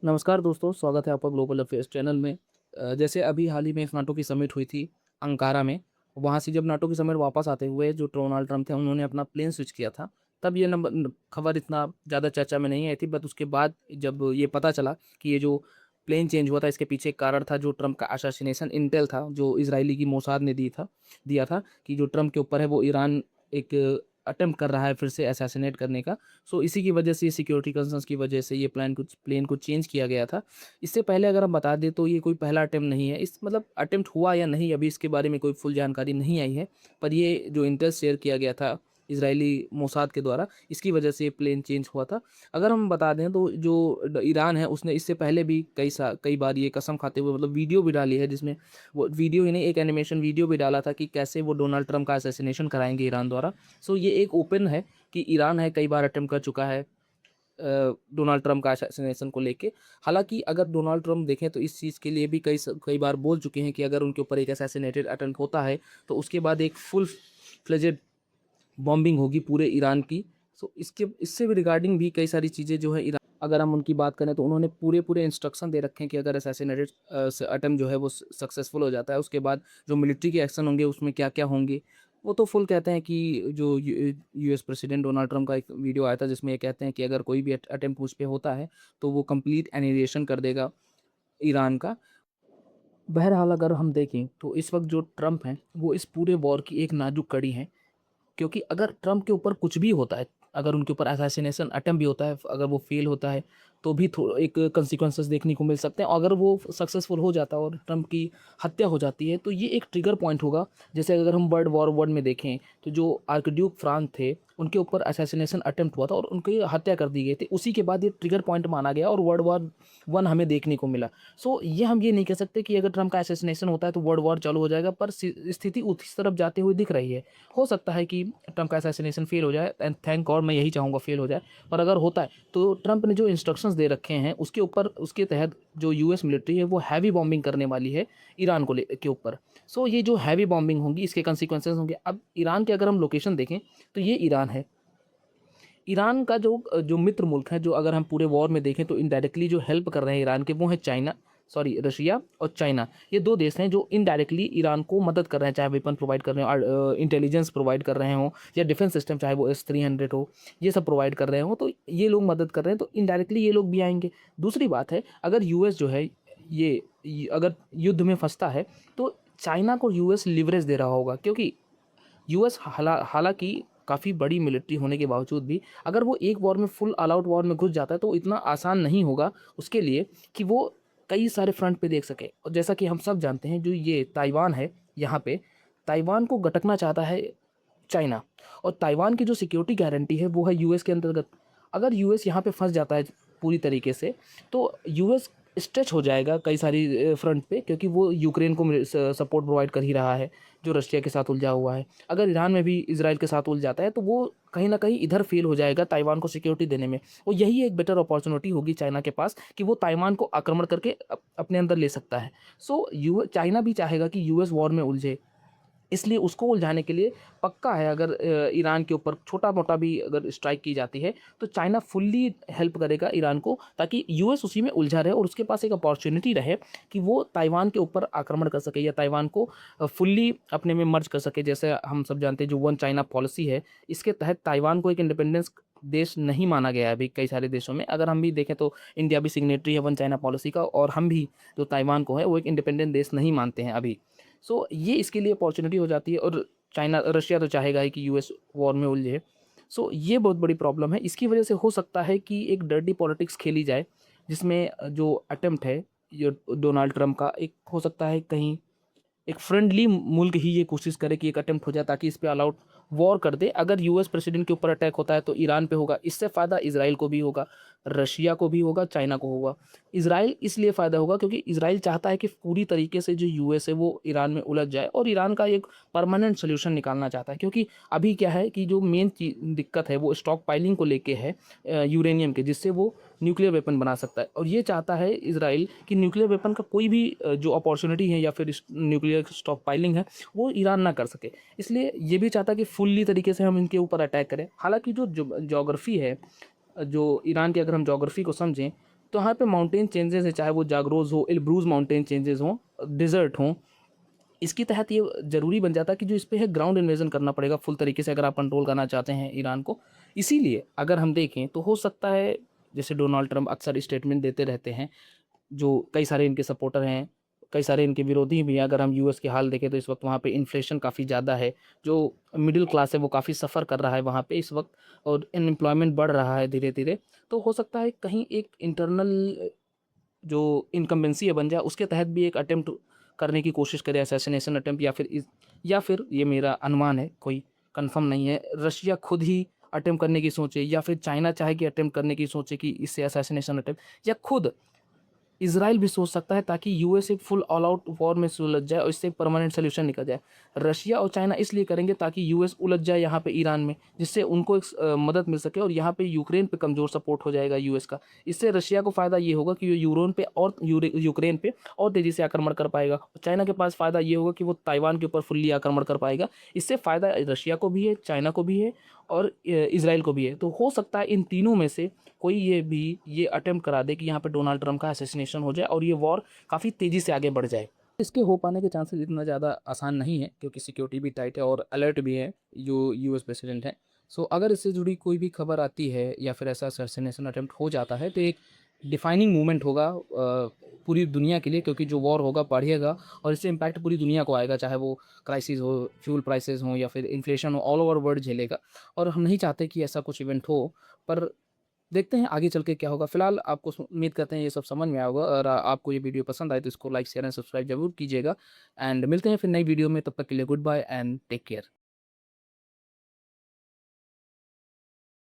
नमस्कार दोस्तों, स्वागत है आपका ग्लोबल अफेयर्स चैनल में। जैसे अभी हाल ही में नाटो की समिट हुई थी अंकारा में। वहाँ से जब नाटो की समिट वापस आते हुए जो डोनाल्ड ट्रम्प थे उन्होंने अपना प्लेन स्विच किया था। तब ये खबर इतना ज़्यादा चर्चा में नहीं आई थी, बट उसके बाद जब ये पता चला कि ये जो प्लेन चेंज हुआ था इसके पीछे एक कारण था जो ट्रम्प का असैसिनेशन इंटेल था जो इजरायली की मोसाद ने दिया था कि जो ट्रम्प के ऊपर है वो ईरान एक अटेम्प्ट कर रहा है फिर से असैसिनेट करने का। सो इसी की वजह से, ये सिक्योरिटी कंसर्न्स की वजह से ये प्लेन को चेंज किया गया था। इससे पहले अगर हम बता दें तो ये कोई पहला अटेम्प्ट नहीं है। इस मतलब अटेम्प्ट हुआ या नहीं अभी इसके बारे में कोई फुल जानकारी नहीं आई है। पर ये जो इंटेल शेयर किया गया था इजरायली मोसाद के द्वारा, इसकी वजह से ये प्लेन चेंज हुआ था। अगर हम बता दें तो जो ईरान है उसने इससे पहले भी कई बार ये कसम खाते हुए मतलब वीडियो भी डाली है, जिसमें वो वीडियो ही नहीं, एक एनिमेशन वीडियो भी डाला था कि कैसे वो डोनाल्ड ट्रम्प का असैसिनेशन कराएंगे ईरान द्वारा। सो ये एक ओपन है कि ईरान है कई बार अटेम्प्ट कर चुका है डोनाल्ड ट्रम्प का असैसिनेशन को लेके। हालांकि अगर डोनाल्ड ट्रम्प देखें तो इस चीज़ के लिए भी कई बार बोल चुके हैं कि अगर उनके ऊपर एक असैसिनेटेड अटेम्प्ट होता है तो उसके बाद एक फुल फ्लेजेड बॉम्बिंग होगी पूरे ईरान की। सो इससे भी रिगार्डिंग भी कई सारी चीज़ें जो है ईरान, अगर हम उनकी बात करें तो उन्होंने पूरे पूरे इंस्ट्रक्शन दे रखे हैं कि अगर असैसिनेटेड अटेम्प्ट जो है वो सक्सेसफुल हो जाता है उसके बाद जो मिलिट्री के एक्शन होंगे उसमें क्या क्या होंगे। वो तो फुल कहते हैं कि जो यूएस प्रेसिडेंट डोनाल्ड ट्रम्प का एक वीडियो आया था जिसमें ये कहते हैं कि अगर कोई भी अटेम्प्ट उस पे होता है तो वो कंप्लीट एनिहिलेशन कर देगा ईरान का। बहरहाल अगर हम देखें तो इस वक्त जो ट्रम्प हैं वो इस पूरे वॉर की एक नाजुक कड़ी हैं, क्योंकि अगर ट्रम्प के ऊपर कुछ भी होता है, अगर उनके ऊपर असैसिनेशन अटेम्प्ट भी होता है, अगर वो फेल होता है तो भी एक कंसिक्वेंसेस देखने को मिल सकते हैं। और अगर वो सक्सेसफुल हो जाता है और ट्रम्प की हत्या हो जाती है तो ये एक ट्रिगर पॉइंट होगा। जैसे अगर हम वर्ल्ड वॉर वन में देखें तो जो आर्कड्यूक फ्रांस थे उनके ऊपर असैसिनेशन अटेम्प्ट हुआ था और उनकी हत्या कर दी गई थी। उसी के बाद ये ट्रिगर पॉइंट माना गया और वर्ल्ड वॉर वन हमें देखने को मिला। सो ये हम ये नहीं कह सकते कि अगर ट्रम्प का असैसिनेशन होता है तो वर्ल्ड वॉर चालू हो जाएगा, पर स्थिति उस तरफ जाते हुए दिख रही है। हो सकता है कि ट्रम्प का असैसिनेशन फेल हो जाए, एंड थैंक गॉड, मैं यही चाहूँगा फेल हो जाए। पर अगर होता है तो ट्रम्प ने जो इंस्ट्रक्शंस दे रखे हैं उसके ऊपर, उसके तहत जो यूएस मिलिट्री है वो हैवी बॉम्बिंग करने वाली है ईरान के ऊपर। सो ये जो हैवी बॉम्बिंग होगी इसके कंसिक्वेंसेस होंगे। अब ईरान के अगर हम लोकेशन देखें तो ये ईरान है। ईरान का जो जो मित्र मुल्क है, जो अगर हम पूरे वॉर में देखें तो इनडायरेक्टली जो हेल्प कर रहे हैं ईरान के, वो है चाइना, सॉरी रशिया और चाइना। ये दो देश हैं जो इनडायरेक्टली ईरान को मदद कर रहे हैं, चाहे वेपन प्रोवाइड कर रहे हो, इंटेलिजेंस प्रोवाइड कर रहे हो, या डिफेंस सिस्टम चाहे वो S-300 हो, ये सब प्रोवाइड कर रहे हो। तो ये लोग मदद कर रहे हैं तो इनडायरेक्टली ये लोग भी आएंगे। दूसरी बात है, अगर यूएस जो है अगर युद्ध में फंसता है तो चाइना को यूएस लिवरेज दे रहा होगा, क्योंकि यूएस हालांकि काफ़ी बड़ी मिलिट्री होने के बावजूद भी अगर वो एक वॉर में, फुल ऑल आउट वॉर में घुस जाता है तो इतना आसान नहीं होगा उसके लिए कि वो कई सारे फ्रंट पे देख सके। और जैसा कि हम सब जानते हैं, जो ये ताइवान है, यहाँ पे ताइवान को गटकना चाहता है चाइना, और ताइवान की जो सिक्योरिटी गारंटी है वो है यूएस के अंतर्गत। अगर यूएस यहाँ पे फंस जाता है पूरी तरीके से तो यूएस स्ट्रेच हो जाएगा कई सारी फ्रंट पे, क्योंकि वो यूक्रेन को सपोर्ट प्रोवाइड कर ही रहा है जो रशिया के साथ उलझा हुआ है। अगर ईरान में भी इसराइल के साथ उलझ जाता है तो वो कहीं ना कहीं इधर फेल हो जाएगा ताइवान को सिक्योरिटी देने में। और यही एक बेटर अपॉर्चुनिटी होगी चाइना के पास कि वो ताइवान को आक्रमण करके अपने अंदर ले सकता है। सो चाइना भी चाहेगा कि यूएस वॉर में उलझे, इसलिए उसको उलझाने के लिए पक्का है, अगर ईरान के ऊपर छोटा मोटा भी अगर स्ट्राइक की जाती है तो चाइना फुल्ली हेल्प करेगा ईरान को, ताकि यूएस उसी में उलझा रहे और उसके पास एक अपॉर्चुनिटी रहे कि वो ताइवान के ऊपर आक्रमण कर सके या ताइवान को फुल्ली अपने में मर्ज कर सके। जैसे हम सब जानते हैं जो वन चाइना पॉलिसी है, इसके तहत ताइवान को एक इंडिपेंडेंस देश नहीं माना गया है अभी कई सारे देशों में। अगर हम भी देखें तो इंडिया भी सिग्नेटरी है वन चाइना पॉलिसी का, और हम भी जो ताइवान को है वो एक इंडिपेंडेंट देश नहीं मानते हैं अभी। सो ये इसके लिए अपॉर्चुनिटी हो जाती है, और रशिया तो चाहेगा ही कि यूएस वॉर में उलझे। सो ये बहुत बड़ी प्रॉब्लम है। इसकी वजह से हो सकता है कि एक डर्टी पॉलिटिक्स खेली जाए, जिसमें जो अटेम्प्ट है ये डोनाल्ड ट्रम्प का, एक हो सकता है कहीं एक फ्रेंडली मुल्क ही ये कोशिश करे कि एक अटेम्प्ट हो जाए ताकि इस पे ऑल आउट वॉर कर दे। अगर यूएस प्रेसिडेंट के ऊपर अटैक होता है तो ईरान पे होगा, इससे फ़ायदा इसराइल को भी होगा, रशिया को भी होगा, चाइना को होगा। इसराइल इसलिए फ़ायदा होगा क्योंकि इसराइल चाहता है कि पूरी तरीके से जो यूएस है वो ईरान में उलझ जाए और ईरान का एक परमानेंट सोल्यूशन निकालना चाहता है। क्योंकि अभी क्या है कि जो मेन दिक्कत है वो स्टॉक पाइलिंग को लेके है, यूरेनियम के, जिससे वो न्यूक्लियर वेपन बना सकता है। और ये चाहता है इसराइल कि न्यूक्लियर वेपन का कोई भी जो अपॉर्चुनिटी है या फिर न्यूक्लियर स्टॉक पाइलिंग है वो ईरान ना कर सके। इसलिए ये भी चाहता है कि फुल्ली तरीके से हम इनके ऊपर अटैक करें। हालांकि जो जोग्राफी है, जो ईरान की अगर हम जोग्राफी को समझें तो यहाँ पे माउंटेन चेंजेस है, चाहे वो जागरोस हो, एल्ब्रूज माउंटेन चेंजेस हों, डिजर्ट हों, इसके तहत ये ज़रूरी बन जाता है कि जो इस पे है ग्राउंड इन्वेजन करना पड़ेगा फुल तरीके से, अगर आप कंट्रोल करना चाहते हैं ईरान को। इसीलिए अगर हम देखें तो हो सकता है, जैसे डोनाल्ड ट्रंप अक्सर स्टेटमेंट देते रहते हैं, जो कई सारे इनके सपोर्टर हैं, कई सारे इनके विरोधी भी हैं। अगर हम यूएस के हाल देखें तो इस वक्त वहाँ पे इन्फ्लेशन काफ़ी ज़्यादा है, जो मिडिल क्लास है वो काफ़ी सफ़र कर रहा है वहाँ पे इस वक्त, और अनएम्प्लॉयमेंट बढ़ रहा है धीरे धीरे। तो हो सकता है कहीं एक इंटरनल जो इनकम्बेंसी है बन जाए, उसके तहत भी एक अटेम्प्ट करने की कोशिश करे, असैसिनेशन अटेम्प्ट, या फिर ये मेरा अनुमान है, कोई कंफर्म नहीं है, रशिया खुद ही अटेम्प्ट करने की सोचे, या फिर चाइना चाहे कि अटेम्प्ट करने की सोचे कि इससे असैसिनेशन अटेम्प्ट, या खुद इज़राइल भी सोच सकता है, ताकि यूएस एक फुल ऑल आउट वॉर में सुलझ जाए और इससे एक परमानेंट सोल्यूशन निकल जाए। रशिया और चाइना इसलिए करेंगे ताकि यूएस उलझ जाए यहाँ पे ईरान में, जिससे उनको एक मदद मिल सके, और यहाँ पे यूक्रेन पे कमज़ोर सपोर्ट हो जाएगा यूएस का। इससे रशिया को फ़ायदा ये होगा कि वो यूक्रेन पे और तेज़ी से आक्रमण कर पाएगा। चाइना के पास फ़ायदा ये होगा कि वो ताइवान के ऊपर फुल्ली आक्रमण कर पाएगा। इससे फ़ायदा रशिया को भी है, चाइना को भी है, और इज़राइल को भी है। तो हो सकता है इन तीनों में से कोई ये अटेम्प्ट करा दे कि यहाँ पे डोनाल्ड ट्रंप का असैसिनेशन हो जाए और ये वॉर काफ़ी तेज़ी से आगे बढ़ जाए। इसके हो पाने के चांसेस इतना ज़्यादा आसान नहीं है, क्योंकि सिक्योरिटी भी टाइट है और अलर्ट भी है जो यूएस प्रेसिडेंट है। सो अगर इससे जुड़ी कोई भी खबर आती है या फिर ऐसा असैसिनेशन अटेम्प्ट हो जाता है, तो एक डिफाइनिंग मूवमेंट होगा पूरी दुनिया के लिए, क्योंकि जो वॉर होगा बढ़ेगा और इससे इम्पैक्ट पूरी दुनिया को आएगा, चाहे वो क्राइसिस हो, फ्यूल प्राइसेस हों, या फिर इन्फ्लेशन हो, ऑल ओवर वर्ल्ड झेलेगा। और हम नहीं चाहते कि ऐसा कुछ इवेंट हो, पर देखते हैं आगे चल के क्या होगा। फिलहाल आपको उम्मीद करते हैं ये सब समझ में आया होगा, और आपको ये वीडियो पसंद आए तो इसको लाइक शेयर एंड सब्सक्राइब जरूर कीजिएगा। एंड मिलते हैं फिर नई वीडियो में, तब तक के लिए good bye and take care.